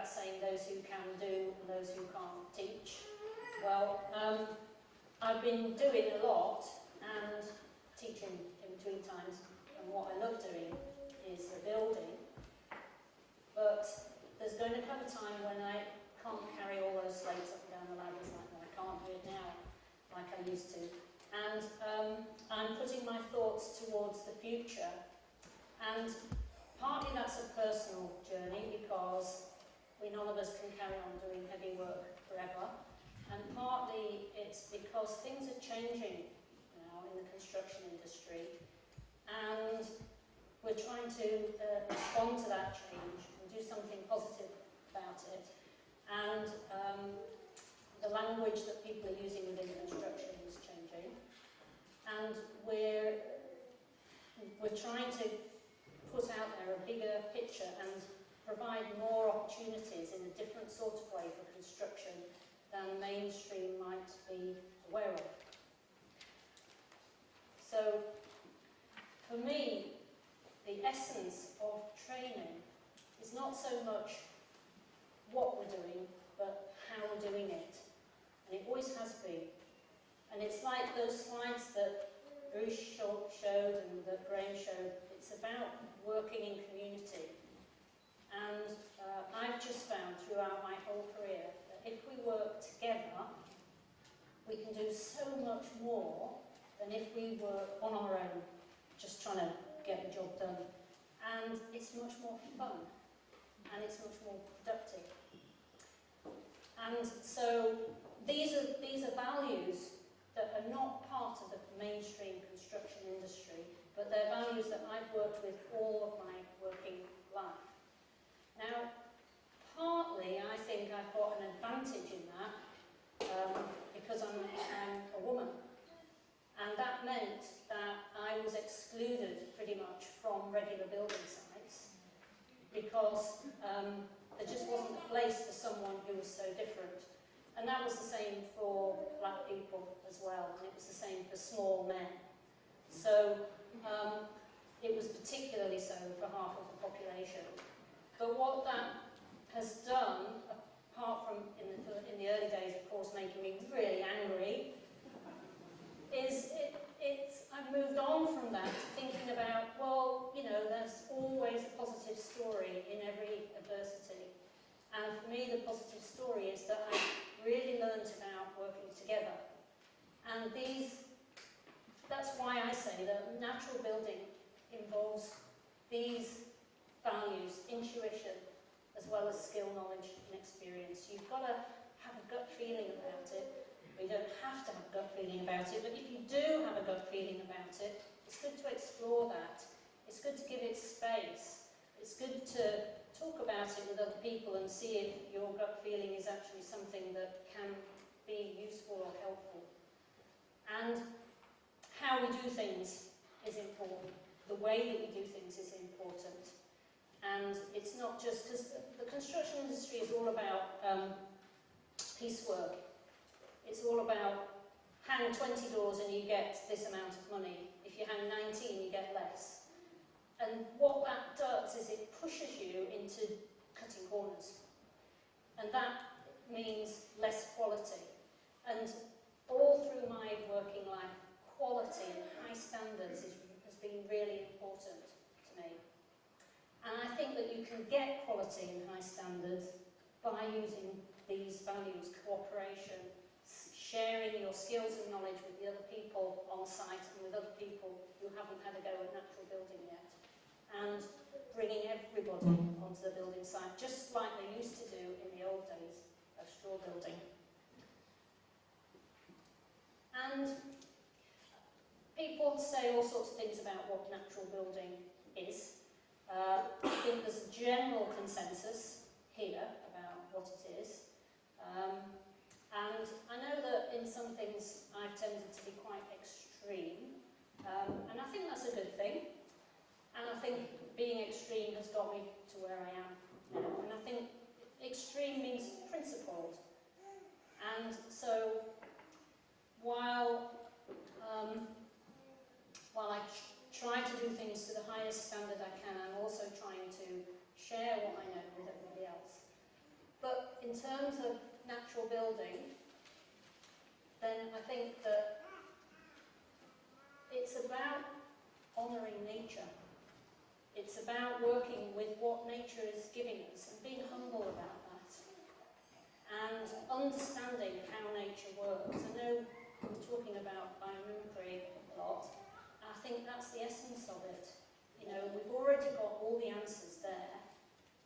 about saying those who can do and those who can't teach. Well, I've been doing a lot and teaching in between times, and what I love doing is the building. But there's going to come a time when I can't carry all those slates up and down the ladders like that. I can't do it now like I used to. And I'm putting my thoughts towards the future. And partly that's a personal journey because none of us can carry on doing heavy work forever. And partly it's because things are changing now in the construction industry. And we're trying to respond to that change and do something positive about it. And the language that people are using within construction is changing. And we're trying to put out there a bigger picture and provide more opportunities in a different sort of way for construction than mainstream might be aware of. So, for me, the essence of training is not so much what we're doing, but how we're doing it. And it always has been. And it's like those slides that Bruce showed and that Graham showed. It's about working in community. And I've just found throughout my whole career that if we work together, we can do so much more than if we were on our own, just trying to get the job done. And it's much more fun, and it's much more productive. And so these are values that are not part of the mainstream construction industry, but they're values that I've worked with all of my working life. Now, partly I think I've got an advantage in that because I'm a woman. And that meant that I was excluded pretty much from regular building sites because there just wasn't a place for someone who was so different. And that was the same for black people as well, and it was the same for small men. So it was particularly so for half of the population. But what that has done, apart from in the early days, of course, making me really angry, is I've moved on from that to thinking about, well, you know, there's always a positive story in every adversity. And for me, the positive story is that I've really learned about working together. And that's why I say that natural building involves these values, intuition, as well as skill, knowledge, and experience. You've got to have a gut feeling about it. You don't have to have a gut feeling about it, but if you do have a gut feeling about it, it's good to explore that. It's good to give it space. It's good to talk about it with other people and see if your gut feeling is actually something that can be useful or helpful. And how we do things is important. The way that we do things is important. And it's not just, because the construction industry is all about piecework. It's all about hang 20 doors and you get this amount of money. If you hang 19, you get less. And what that does is it pushes you into cutting corners. And that means less quality. And all through my working life, quality and high standards has been really important to me. And I think that you can get quality and high standards by using these values: cooperation, sharing your skills and knowledge with the other people on site and with other people who haven't had a go at natural building yet, and bringing everybody onto the building site, just like they used to do in the old days of straw building. And people say all sorts of things about what natural building is. I think there's a general consensus here about what it is. And I know that in some things I've tended to be quite extreme, and I think that's a good thing. And I think being extreme has got me to where I am now. And I think extreme means principled. And so while I try to do things to the highest standard I can, I'm also trying to share what I know with everybody else. in terms of natural building, then I think that it's about honouring nature. It's about working with what nature is giving us and being humble about that. And understanding how nature works. I know we're talking about biomimicry a lot. I think that's the essence of it. You know, we've already got all the answers there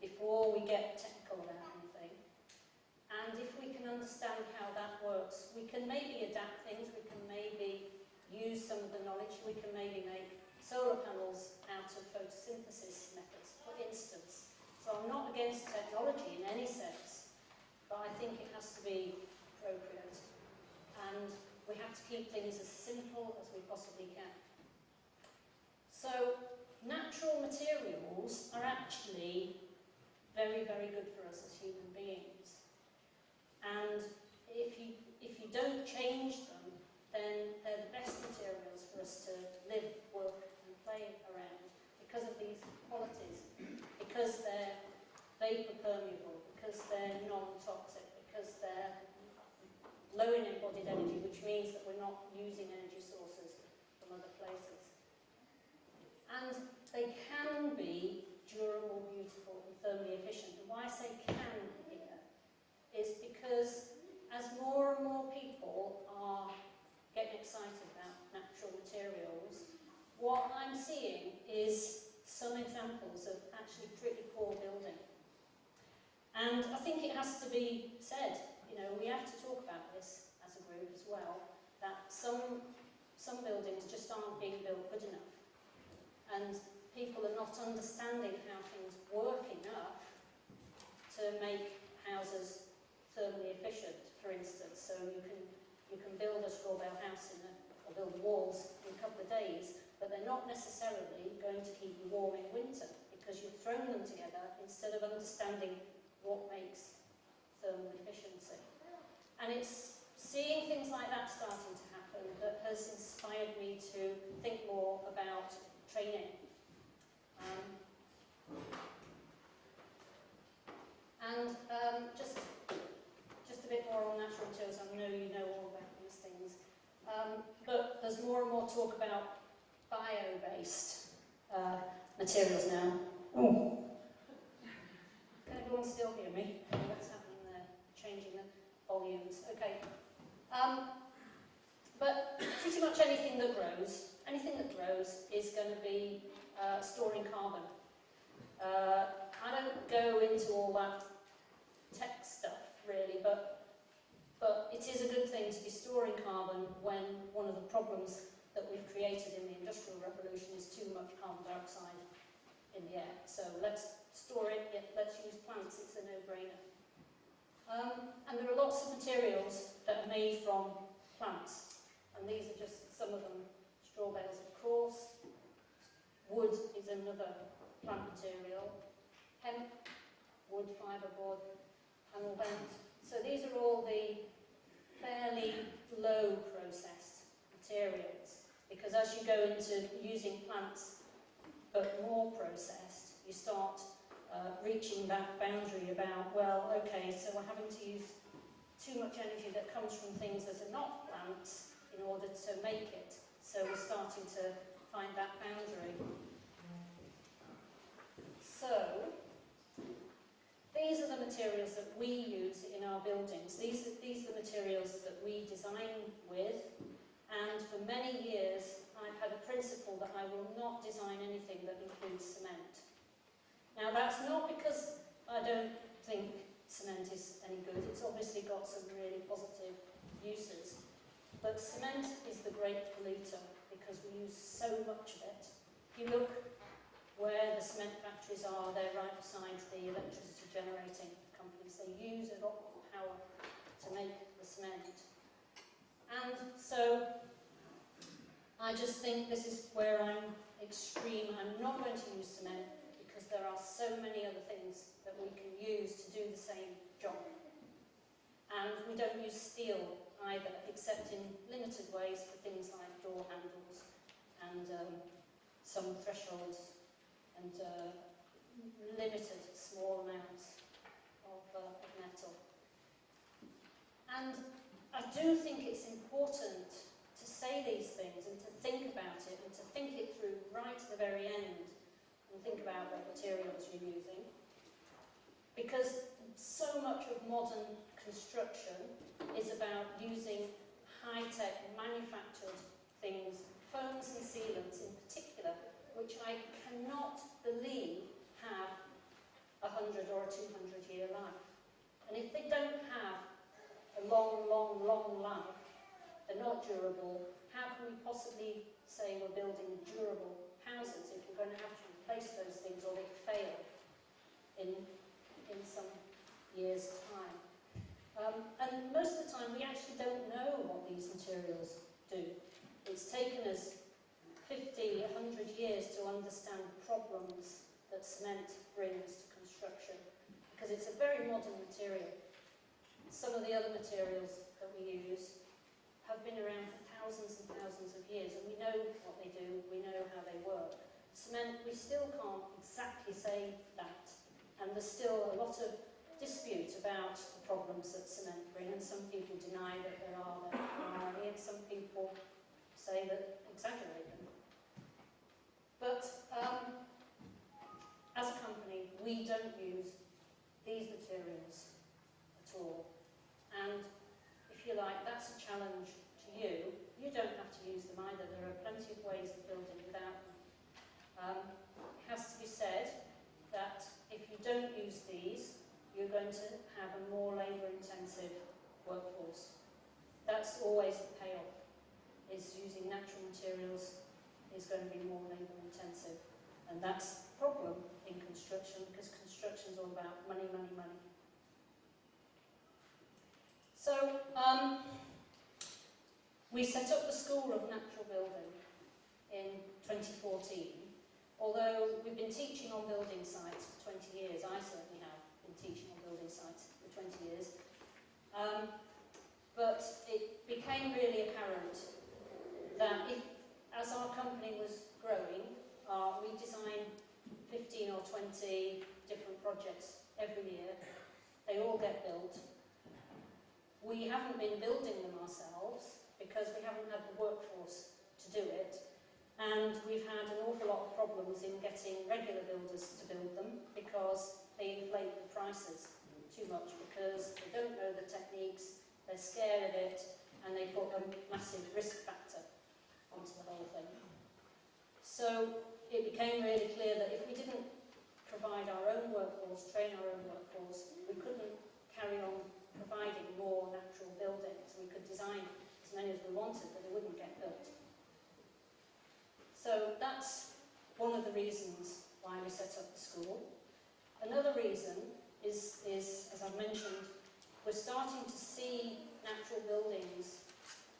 before we get technical about anything. And if we can understand how that works, we can maybe adapt things, we can maybe use some of the knowledge, we can maybe make solar panels out of photosynthesis methods, for instance. So I'm not against technology in any sense, but I think it has to be appropriate. And we have to keep things as simple as we possibly can. So natural materials are actually very, very good for us as human beings. And if you don't change them, then they're the best materials for us to live, work and play around because of these qualities, because they're vapor permeable, because they're non-toxic, because they're low in embodied energy, which means that we're not using energy sources from other places. And they can be durable, beautiful and thermally efficient. And why I say can here is because as more and more people are getting excited about natural materials, what I'm seeing is some examples of actually pretty poor building. And I think it has to be said, you know, we have to talk about this as a group as well, that some buildings just aren't being built good enough. And people are not understanding how things work enough to make houses thermally efficient, for instance. So you can build a straw bale house or build walls in a couple of days, but they're not necessarily going to keep you warm in winter because you've thrown them together instead of understanding what makes thermal efficiency. And it's seeing things like that starting to happen that has inspired me to think more about training. Just a bit more on natural materials. I know you know all about these things. But there's more and more talk about bio-based materials now. Oh. Can everyone still hear me? What's happening there? Changing the volumes. Okay. But pretty much anything that grows is going to be storing carbon. I don't go into all that tech stuff really, but it is a good thing to be storing carbon when one of the problems that we've created in the Industrial Revolution is too much carbon dioxide in the air. So let's store it, let's use plants, it's a no-brainer. And there are lots of materials that are made from plants, and these are just some of them. Straw bales, of course. Wood is another plant material. Hemp, wood, fibreboard, panel bent. So these are all the fairly low processed materials, because as you go into using plants but more processed, you start reaching that boundary about, well, okay, so we're having to use too much energy that comes from things that are not plants in order to make it. So we're starting to find that boundary. So these are the materials that we use in our buildings. These are the materials that we design with, and for many years I've had a principle that I will not design anything that includes cement. Now that's not because I don't think cement is any good. It's obviously got some really positive uses. But cement is the great polluter because we use so much of it. If you look where the cement factories are, they're right beside the electricity generating companies. They use a lot of power to make the cement. And so I just think this is where I'm extreme. I'm not going to use cement because there are so many other things that we can use to do the same job. And we don't use steel either, except in limited ways for things like door handles and some thresholds and limited small amounts of metal. And I do think it's important to say these things and to think about it and to think it through right to the very end and think about what materials you're using. Because so much of modern construction is about using high-tech manufactured things, foams and sealants in particular, which I cannot believe have 100 or a 200-year life. And if they don't have a long, long, long life, they're not durable, how can we possibly say we're building durable houses if we're going to have to replace those things or they fail in some years' time? And most of the time we actually don't know what these materials do. It's taken us 50, 100 years to understand the problems that cement brings to construction, because it's a very modern material. Some of the other materials that we use have been around for thousands and thousands of years, and we know what they do, we know how they work. Cement, we still can't exactly say that, and there's still a lot of dispute about the problems that cement bring, and some people deny that there are any, and some people say that exaggerate them. But as a company, we don't use these materials at all. And if you like, that's a challenge to you. You don't have to use them either. There are plenty of ways of building without them. It has to be said that if you don't use these, you're going to have a more labour-intensive workforce. That's always the payoff, is using natural materials is going to be more labour-intensive. And that's the problem in construction, because construction is all about money, money, money. So, we set up the School of Natural Building in 2014, although we've been teaching on building sites for 20 years. I certainly have been teaching on building sites for 20 years. But it became really apparent that as our company was growing, we designed 15 or 20 different projects every year. They all get built. We haven't been building them ourselves because we haven't had the workforce to do it, and we've had an awful lot of problems in getting regular builders to build them because they inflate the prices too much because they don't know the techniques, they're scared of it, and they put a massive risk factor onto the whole thing. So it became really clear that if we didn't provide our own workforce, train our own workforce, we couldn't carry on providing more natural buildings. We could design as many as we wanted, but they wouldn't get built. So that's one of the reasons why we set up the school. Another reason is as I've mentioned, we're starting to see natural buildings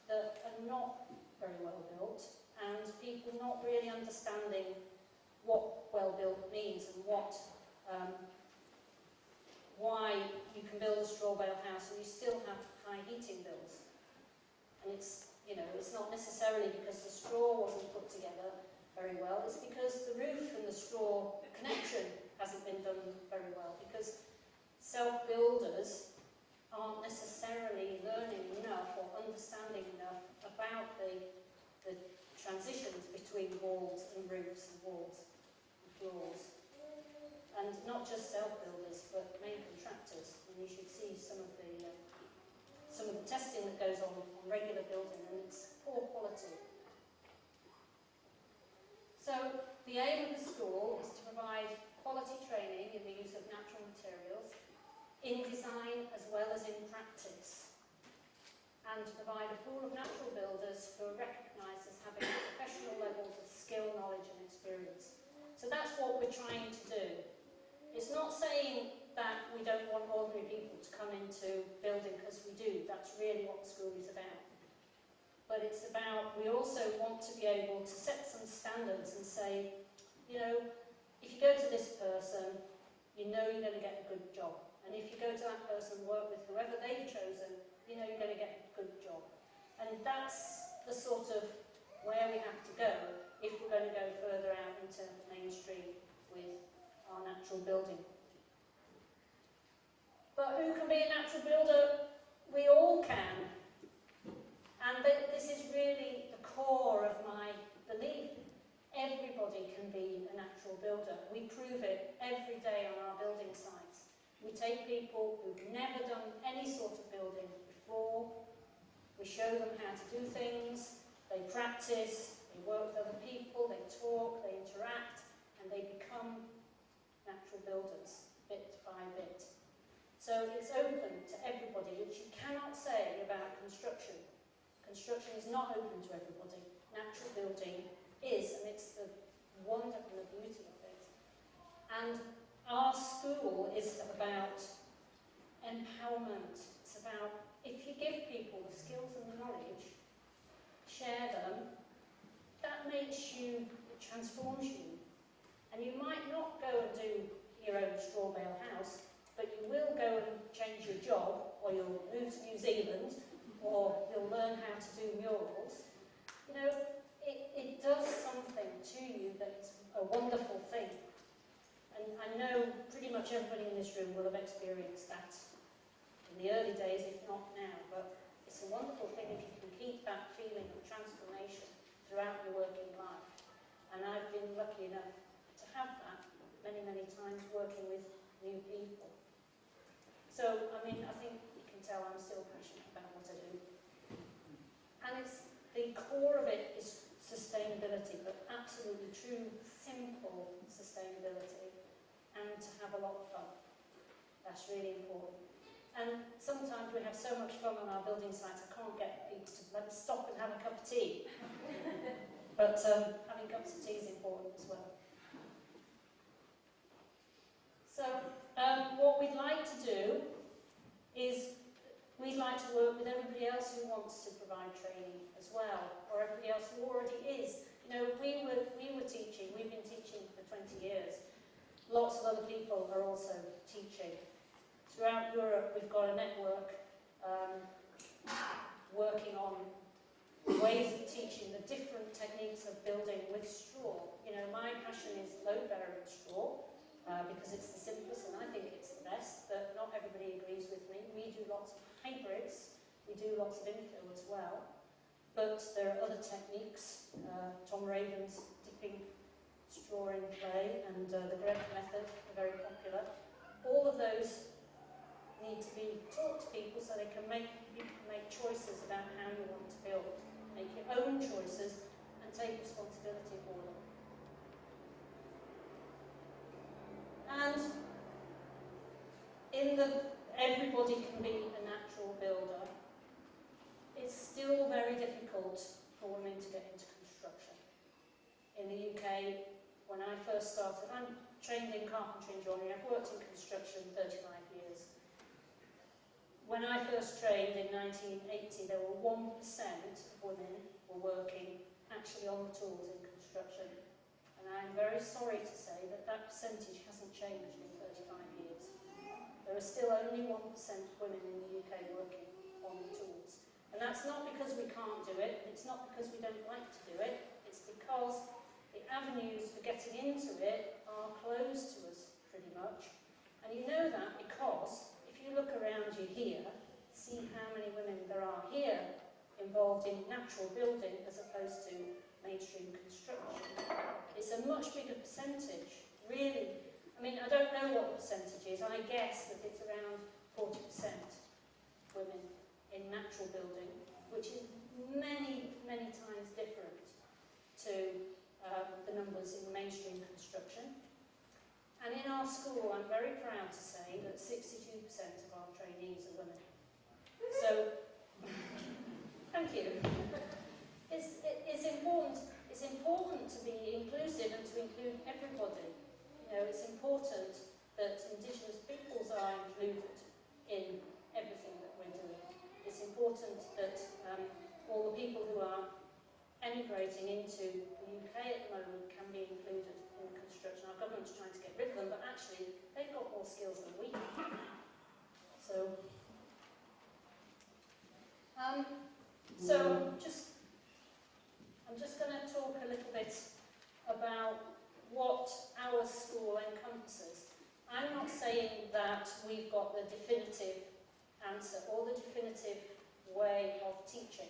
that are not very well built, and people not really understanding what well built means and why you can build a straw bale house and you still have high heating bills. And it's not necessarily because the straw wasn't put together very well, it's because the roof and the straw connection hasn't been done very well, because self-builders aren't necessarily learning enough or understanding enough about the transitions between walls and roofs and walls and floors. And not just self-builders, but main contractors. And you should see some of the testing that goes on regular building, and it's poor quality. So the aim of the school is to provide quality training in the use of natural materials, in design as well as in practice, and to provide a pool of natural builders who are recognised as having professional levels of skill, knowledge and experience. So that's what we're trying to do. It's not saying that we don't want ordinary people to come into building, because we do. That's really what the school is about. But it's about, we also want to be able to set some standards and say, if you go to this person, you know you're going to get a good job. And if you go to that person and work with whoever they've chosen, you know you're going to get a good job. And that's the sort of where we have to go if we're going to go further out into Main Street with our natural building. But who can be a natural builder? we all can. And this is really the core of my belief. Everybody can be a natural builder. We prove it every day on our building sites. We take people who've never done any sort of building before, we show them how to do things, they practice, they work with other people, they talk, they interact, and they become natural builders, bit by bit. So it's open to everybody, which you cannot say about construction. Construction is not open to everybody. Natural building is, and it's the wonder and the beauty of it. And our school is about empowerment. It's about, if you give people the skills and the knowledge, share them, that makes you, it transforms you. And you might not go and do your own straw bale house, but you will go and change your job, or you'll move to New Zealand, or you'll learn how to do murals. You know, it does something to you that's a wonderful thing. And I know pretty much everybody in this room will have experienced that in the early days, if not now, but it's a wonderful thing if you can keep that feeling of transformation throughout your working life. And I've been lucky enough to have that many, many times working with new people. So, I mean, I think you can tell I'm still passionate about what I do. And it's, the core of it is sustainability, but absolutely true, simple sustainability, and to have a lot of fun. That's really important. And sometimes we have so much fun on our building sites, I can't get people to let me stop and have a cup of tea. But having cups of tea is important as well. So what we'd like to do is we'd like to work with everybody else who wants to provide training as well, or everybody else who already is. You know, we were teaching, we've been teaching for 20 years. Lots of other people are also teaching. Throughout Europe, we've got a network working on ways of teaching the different techniques of building with straw. You know, my passion is load-bearing straw, because it's the simplest and I think it's the best, but not everybody agrees with me. We do lots of hybrids, we do lots of infill as well, but there are other techniques. Tom Raven's dipping straw in clay and the Greg method are very popular. All of those need to be taught to people so you can make choices about how you want to build, make your own choices and take responsibility for them. And in the everybody can be a natural builder, it's still very difficult for women to get into construction. In the UK, when I first started, I'm trained in carpentry and joinery, I've worked in construction 35 years. When I first trained in 1980, there were 1% of women were working actually on the tools in construction. And I'm very sorry to say that that percentage hasn't changed in 35 years. There are still only 1% of women in the UK working on the tools. And that's not because we can't do it, it's not because we don't like to do it, it's because the avenues for getting into it are closed to us pretty much. And you know that because if you look around you here, see how many women there are here involved in natural building as opposed to mainstream construction. It's a much bigger percentage, really. I mean, I don't know what the percentage is. I guess that it's around 40% women in natural building, which is many, many times different to the numbers in mainstream construction. And in our school, I'm very proud to say that 62% of our trainees are women. So, thank you. It's important to be inclusive and to include everybody. You know, it's important that Indigenous peoples are included in everything that we're doing. It's important that all the people who are emigrating into the UK at the moment can be included in construction. Our government's trying to get rid of them, but actually they've got more skills than we have. So, I'm just going to talk a little bit about what our school encompasses. I'm not saying that we've got the definitive answer or the definitive way of teaching.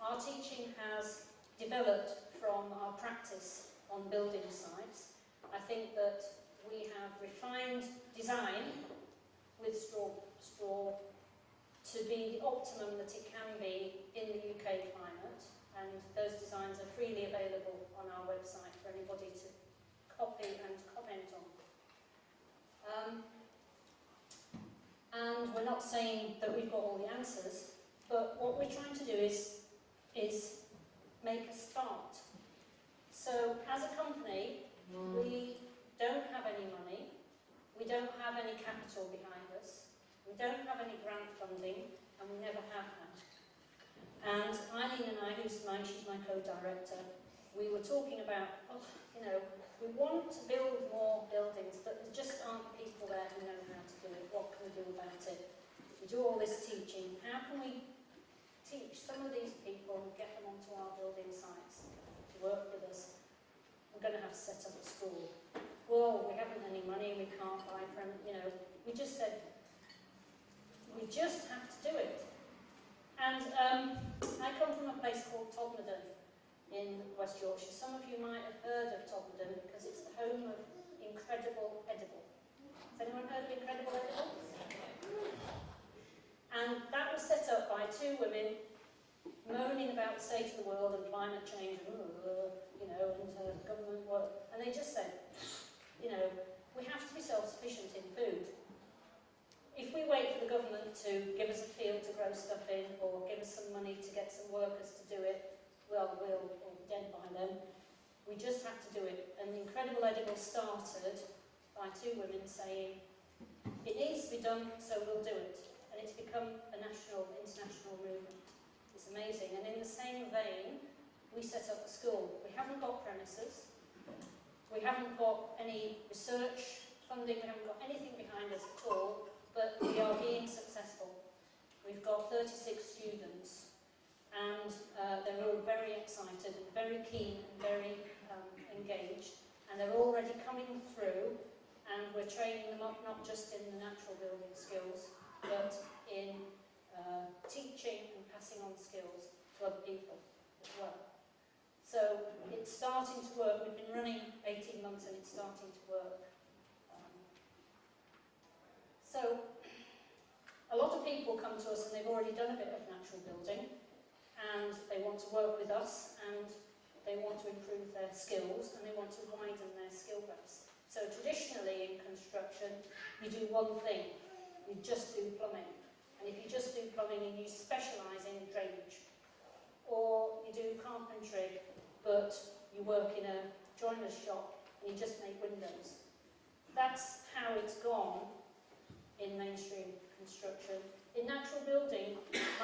Our teaching has developed from our practice on building sites. I think that we have refined design with straw to be the optimum that it can be in the UK climate, and those designs are freely available on our website for anybody to copy and comment on. And we're not saying that we've got all the answers, but what we're trying to do is make a start. So as a company, we don't have any money, we don't have any capital behind us, we don't have any grant funding, and we never have had. And Eileen and I, she's my co-director, we were talking about, we want to build more buildings, but there just aren't people there who know how to do it. What can we do about it? We do all this teaching. How can we teach some of these people and get them onto our building sites to work with us? We're going to have to set up a school. Well, we haven't any money, we can't buy from, we just said, we just have to do it. And I come from a place called Todmorden in West Yorkshire. Some of you might have heard of Todmorden because it's the home of Incredible Edible. Has anyone heard of Incredible Edible? And that was set up by two women moaning about the state of the world and climate change and, and government work. And they just said, we have to be self-sufficient in food. If we wait for the government to give us a field to grow stuff in or give us some money to get some workers to do it, well, we'll be dead by then. We just have to do it. And the Incredible Edible started by two women saying, it needs to be done, so we'll do it. And it's become a national, international movement. It's amazing. And in the same vein, we set up a school. We haven't got premises. We haven't got any research funding. We haven't got anything behind us at all. But we are being successful. We've got 36 students. And they're all very excited and very keen and very engaged, and they're already coming through, and we're training them up not just in the natural building skills, but in teaching and passing on skills to other people as well. So it's starting to work. We've been running 18 months and it's starting to work. So a lot of people come to us and they've already done a bit of natural building, and they want to work with us, and they want to improve their skills, and they want to widen their skill base. So traditionally in construction, you do one thing. You just do plumbing. And if you just do plumbing and you specialise in drainage, or you do carpentry, but you work in a joiner's shop and you just make windows. That's how it's gone in mainstream construction. In natural building,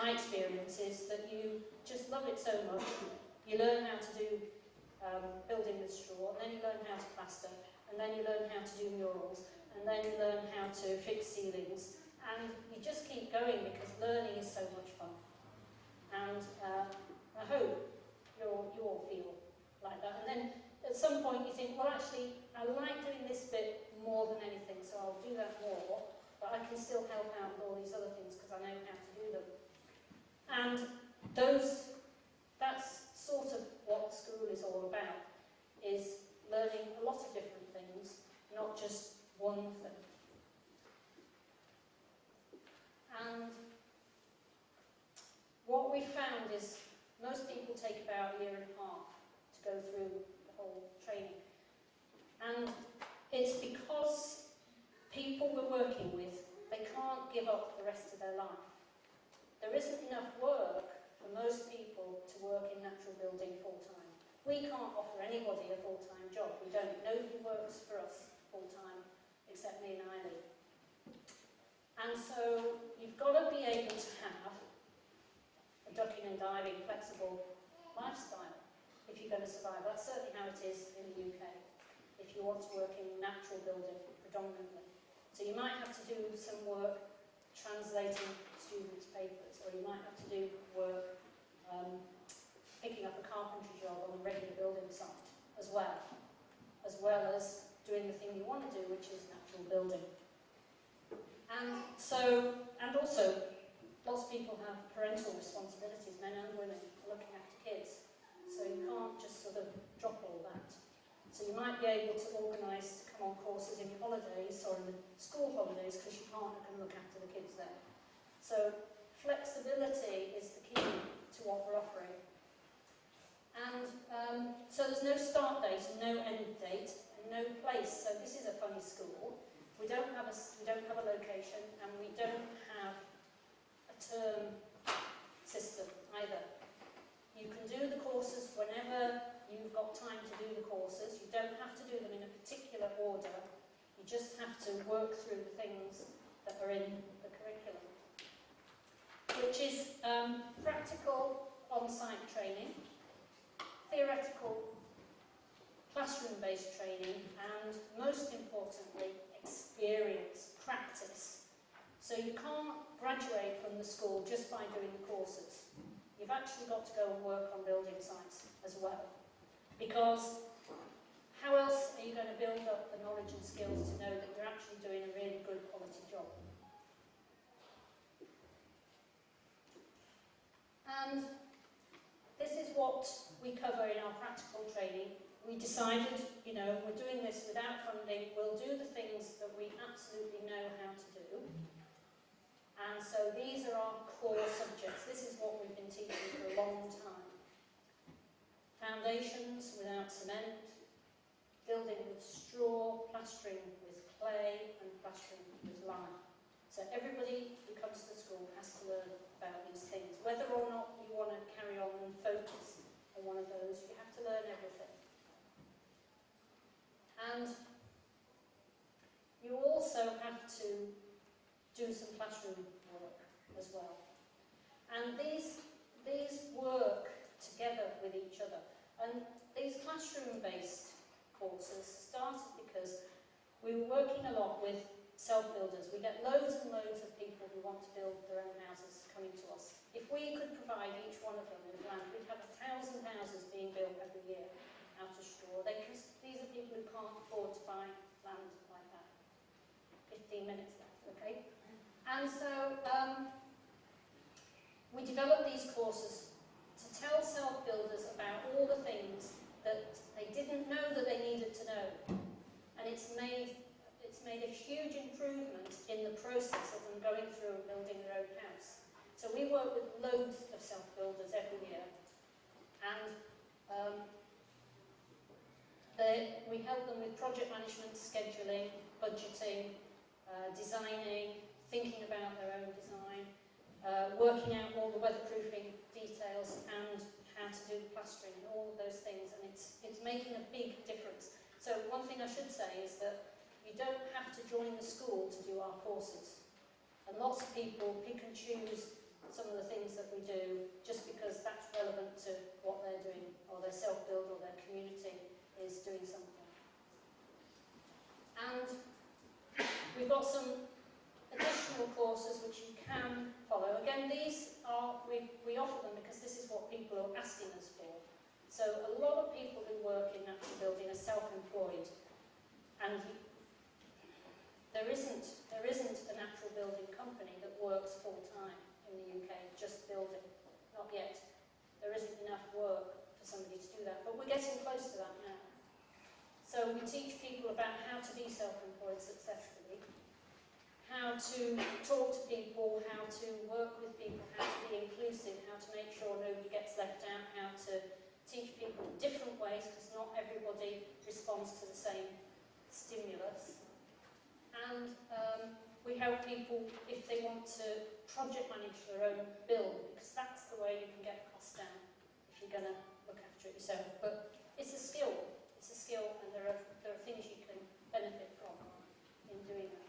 my experience is that you just love it so much. You learn how to do building with straw, and then you learn how to plaster, and then you learn how to do murals, and then you learn how to fix ceilings, and you just keep going because learning is so much fun. And I hope you all feel like that. And then at some point you think, well, actually, I like doing this bit more than anything, so I'll do that more. But I can still help out with all these other things because I know how to do them. And that's sort of what the school is all about, is learning a lot of different things, not just one thing. And what we found is most people take about a year and a half to go through the whole training. And it's because people we're working with, they can't give up the rest of their life. There isn't enough work for most people to work in natural building full-time. We can't offer anybody a full-time job. We don't. Nobody works for us full-time except me and Eileen. And so you've got to be able to have a ducking and diving, flexible lifestyle if you're going to survive. That's certainly how it is in the UK, if you want to work in natural building predominantly. So you might have to do some work translating students' papers, or you might have to do work picking up a carpentry job on a regular building site as well as doing the thing you want to do, which is natural building. And also, lots of people have parental responsibilities, men and women, looking after kids. So you can't just sort of drop all that. So you might be able to organise to come on courses in your holidays or in the school holidays because your partner can look after the kids there. So flexibility is the key to what we're offering. And so there's no start date and no end date and no place. So this is a funny school. We don't have a location, and we don't have a term system either. You can do the courses whenever you've got time to do the courses. You don't have to do them in a particular order. You just have to work through the things that are in the curriculum, which is practical on-site training, theoretical classroom-based training, and most importantly, experience, practice. So you can't graduate from the school just by doing the courses. You've actually got to go and work on building sites as well. Because how else are you going to build up the knowledge and skills to know that you're actually doing a really good quality job? And this is what we cover in our practical training. We decided, we're doing this without funding. We'll do the things that we absolutely know how to do. And so these are our core subjects. This is what we've been teaching for a long time. Foundations without cement, building with straw, plastering with clay, and plastering with lime. So everybody who comes to the school has to learn about these things. Whether or not you want to carry on and focus on one of those, you have to learn everything. And you also have to do some classroom work as well. And these work together with each other. And these classroom-based courses started because we were working a lot with self-builders. We get loads and loads of people who want to build their own houses coming to us. If we could provide each one of them with land, we'd have 1,000 houses being built every year out of straw. These are people who can't afford to buy land like that. 15 minutes left, okay? And so we developed these courses to tell self-builders about all the things that they didn't know that they needed to know. And it's made a huge improvement in the process of them going through and building their own house. So we work with loads of self-builders every year. And we help them with project management, scheduling, budgeting, designing, thinking about their own design, working out all the weatherproofing details and how to do the plastering and all of those things, and it's making a big difference. So one thing I should say is that you don't have to join the school to do our courses. And lots of people pick and choose some of the things that we do just because that's relevant to what they're doing, or their self-build, or their community is doing something. And we've got some additional courses which you can follow. Again, these are, we offer them because this is what people are asking us for. So a lot of people who work in natural building are self-employed, and there isn't a natural building company that works full-time in the UK, just building. Not yet. There isn't enough work for somebody to do that, but we're getting close to that now. So we teach people about how to be self-employed successfully, how to talk to people, how to work with people, how to be inclusive, how to make sure nobody gets left out, how to teach people in different ways, because not everybody responds to the same stimulus. And we help people if they want to project manage their own build, because that's the way you can get costs down if you're going to look after it yourself. But it's a skill, and there are things you can benefit from in doing that.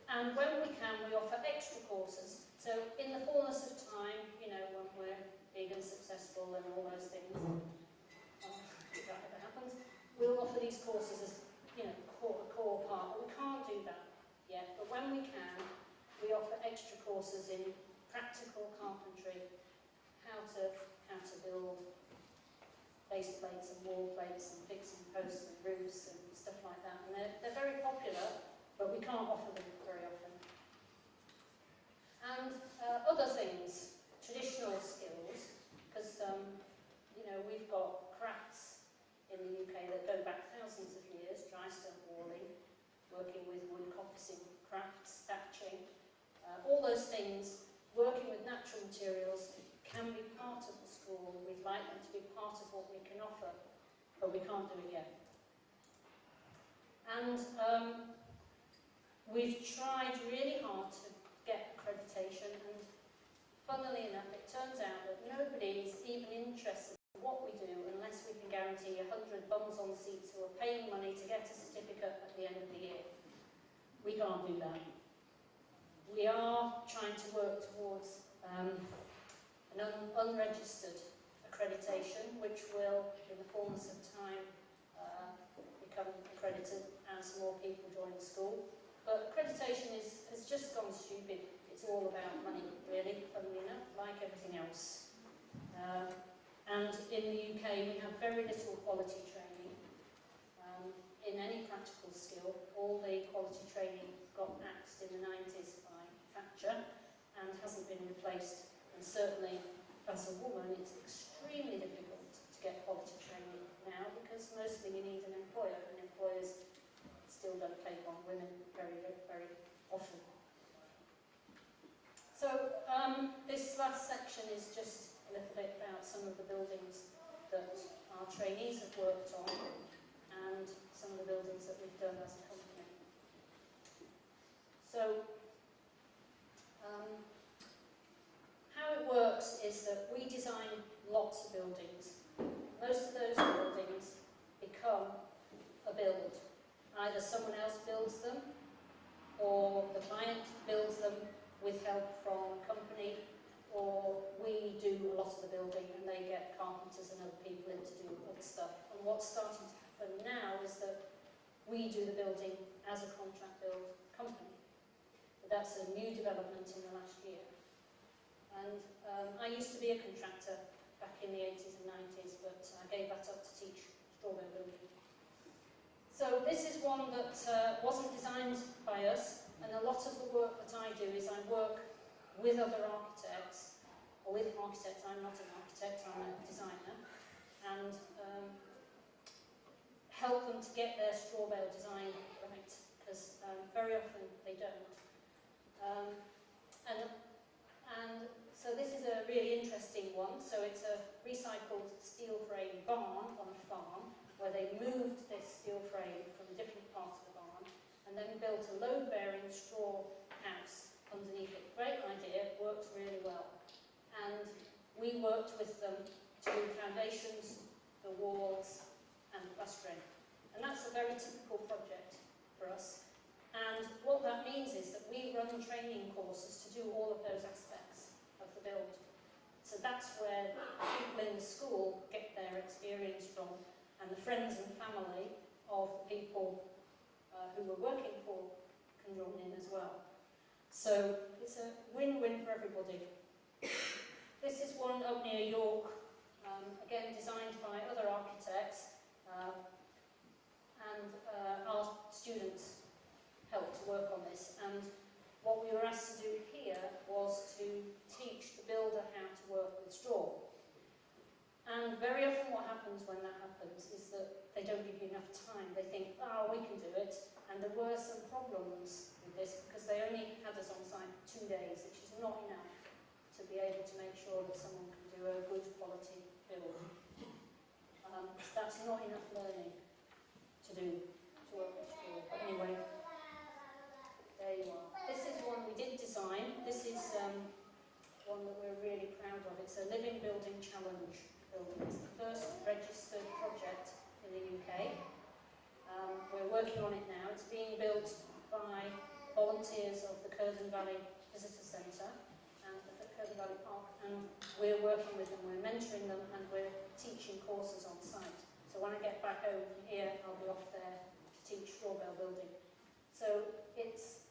And when we can, we offer extra courses. So in the fullness of time, when we're big and successful and all those things, if that ever happens, we'll offer these courses as a core part. But we can't do that yet. But when we can, we offer extra courses in practical carpentry, how to build base plates and wall plates and fixing posts and roofs and stuff like that. And they're very popular, but we can't offer them very often. things, working with natural materials, can be part of the school. We'd like them to be part of what we can offer, but we can't do it yet. And we've tried really hard to get accreditation, and funnily enough, it turns out that nobody is even interested in what we do unless we can guarantee 100 bums on seats who are paying money to get a certificate at the end of the year. We can't do that. We are trying to work towards an unregistered accreditation, which will, in the fullness of time, become accredited as more people join the school. But accreditation has just gone stupid. It's all about money, really, funnily enough, like everything else. And in the UK, we have very little quality training. In any practical skill, all the quality training got axed in the 90s by Thatcher and hasn't been replaced. And certainly, as a woman, it's extremely difficult to get quality training now because mostly you need an employer, and employers still don't take on women very, very often. So this last section is just a little bit about some of the buildings that our trainees have worked on and some of the buildings that we've done as a company. So how it works is that we design lots of buildings. Most of those buildings become a build. Either someone else builds them, or the client builds them with help from a company, or we do a lot of the building and they get carpenters and other people in to do other stuff. And what's starting to happen now is that we do the building as a contract build company. But that's a new development in the last year. And I used to be a contractor back in the 80s and 90s, but I gave that up to teach strawberry building. So this is one that wasn't designed by us, and a lot of the work that I do is I work with other architects, or with architects. I'm not an architect, I'm a designer, and help them to get their straw bale design right, because very often they don't. And so this is a really interesting one. So it's a recycled steel frame barn on a farm, where they moved this steel frame from a different part of the barn and then built a load-bearing straw house underneath it. Great idea, works really well. And we worked with them to do foundations, the walls, and plastering. And that's a very typical project for us. And what that means is that we run training courses to do all of those aspects of the build. So that's where people in the school get their experience from, and the friends and family of the people who we're working for can join in as well. So it's a win-win for everybody. This is one up near York, again designed by other architects, and our students helped to work on this. And what we were asked to do here was to teach the builder how to work with straw. And very often what happens when that happens is that they don't give you enough time. They think, oh, we can do it. And there were some problems with this because they only had us on site for 2 days, which is not enough to be able to make sure that someone can do a good quality build. That's not enough learning to work with straw. But anyway, there you are. This is one we did design. This is one that we're really proud of. It's a Living Building Challenge building. It's the first registered project in the UK. We're working on it now. It's being built by volunteers of the Curzon Valley Visitor Centre and the Curzon Valley Park, and we're working with them, we're mentoring them, and we're teaching courses on site. So when I get back over from here, I'll be off there to teach straw bale building. So it's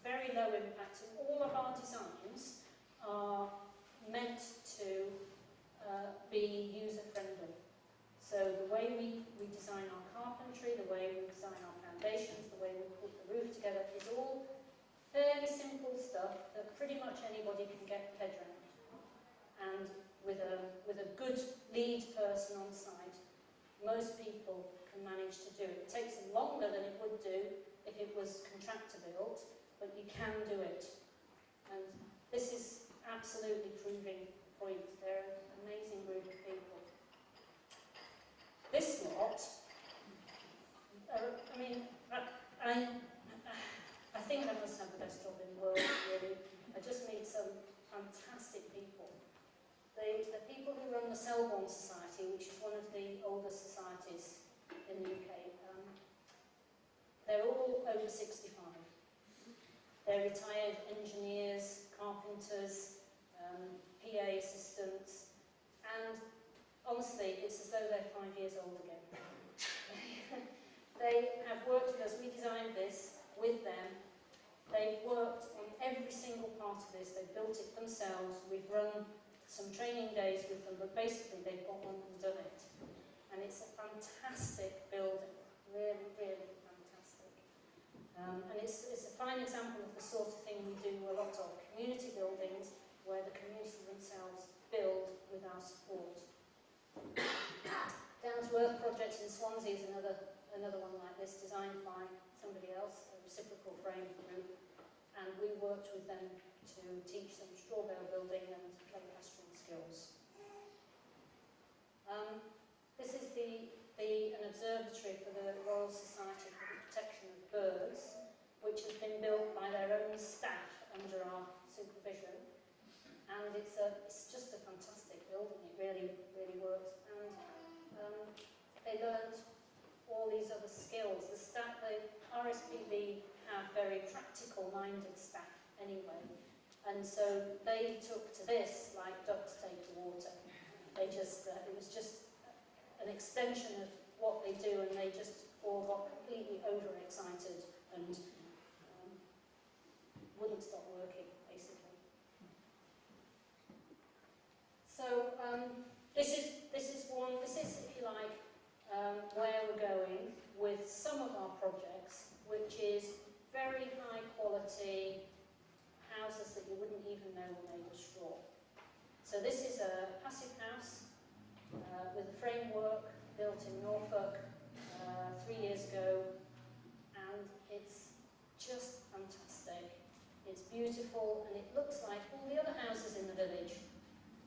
very low impact, and all of our designs are meant to be user-friendly. So the way we design our carpentry, the way we design our foundations, the way we put the roof together is all fairly simple stuff that pretty much anybody can get their head around. And with a good lead person on site, most people can manage to do it. It takes longer than it would do if it was contractor built, but you can do it. this is absolutely proving point. They're an amazing group of people. This lot, I mean, I think I must have the best job in the world, really. I just meet some fantastic people. The people who run the Selborne Society, which is one of the oldest societies in the UK, they're all over 65. They're retired engineers, carpenters, PA assistants, and honestly, it's as though they're 5 years old again. They have worked with us. We designed this with them. They've worked on every single part of this. They've built it themselves. We've run some training days with them, but basically they've gone on and done it. And it's a fantastic building, really, really fantastic. And it's a fine example of the sort of thing we do a lot of, community buildings where the community themselves build with our support. Down to Earth project in Swansea is another one like this, designed by somebody else, a reciprocal frame group, and we worked with them to teach them straw bale building and clay plastering skills. This is an observatory for the Royal Society for the Protection of Birds, which has been built by their own staff under our supervision, and it's just a fantastic building. It really, really works, and they learned all these other skills. The RSPB have very practical-minded staff anyway, and so they took to this like ducks take to water. They just, it was just an extension of what they do, and they just all got completely overexcited and wouldn't stop working, basically. So this is, if you like, where we're going with some of our projects, which is very high quality houses that you wouldn't even know were made of straw. So this is a passive house with a framework built in Norfolk 3 years ago, and it's just fantastic. It's beautiful, and it looks like all the other houses in the village.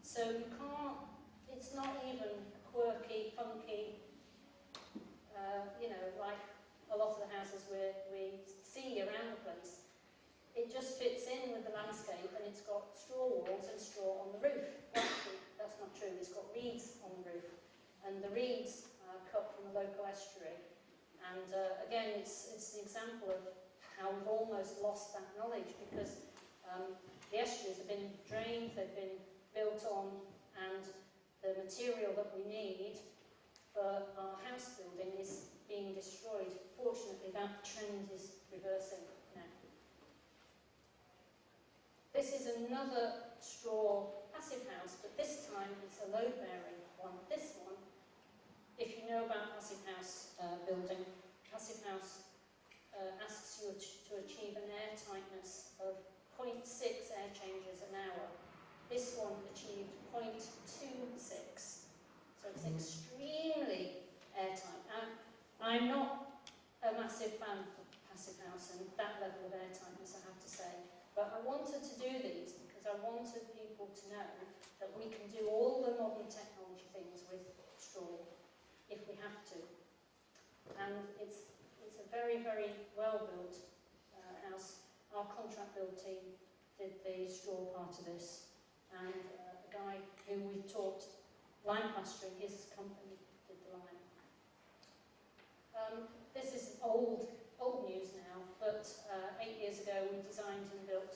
So you can't, it's not even quirky, funky, you know, like a lot of the houses we see around the place. It just fits in with the landscape, and it's got straw walls and straw on the roof. Well, actually, that's not true. It's got reeds on the roof, and the reeds are cut from a local estuary. And again, it's an example of how we've almost lost that knowledge, because the estuaries have been drained, they've been built on, and the material that we need for our house building is being destroyed. Fortunately, that trend is reversing now. This is another straw passive house, but this time it's a load-bearing one. This one, if you know about passive house building, passive house asks you to achieve an air tightness of 0.6 air changes an hour. This one achieved 0.26, so it's extremely airtight. I'm not a massive fan of passive house and that level of airtightness, I have to say, but I wanted to do these because I wanted people to know that we can do all the modern technology things with straw if we have to. And it's a very, very well-built house. Our contract build team did the straw part of this, and a guy who we've taught lime plastering, his company did the lime. This is old news now, but 8 years ago we designed and built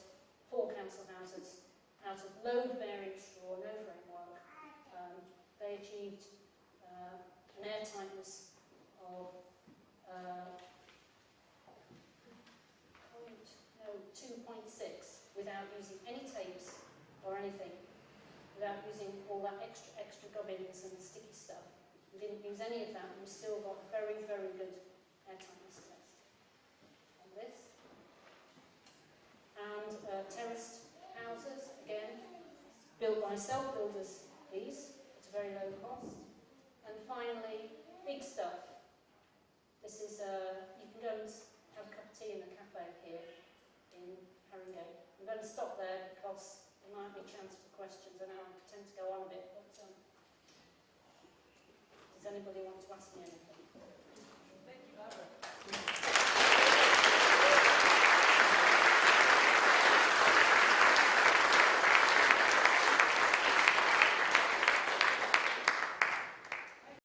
4 council houses out of load-bearing straw, no framework. They achieved an air tightness of 2.6 without using any tapes or anything, without using all that extra gubbins and sticky stuff. We didn't use any of that, and we still got a very, very good air tightness test on this. And terraced houses, again, built by self-builders, these, at a very low cost. And finally, big stuff. This is, you can go and have a cup of tea in the cafe here in Haringey. I'm going to stop there because chance for questions. I know I tend to go on a bit, but does anybody want to ask me anything? Thank you, Barbara.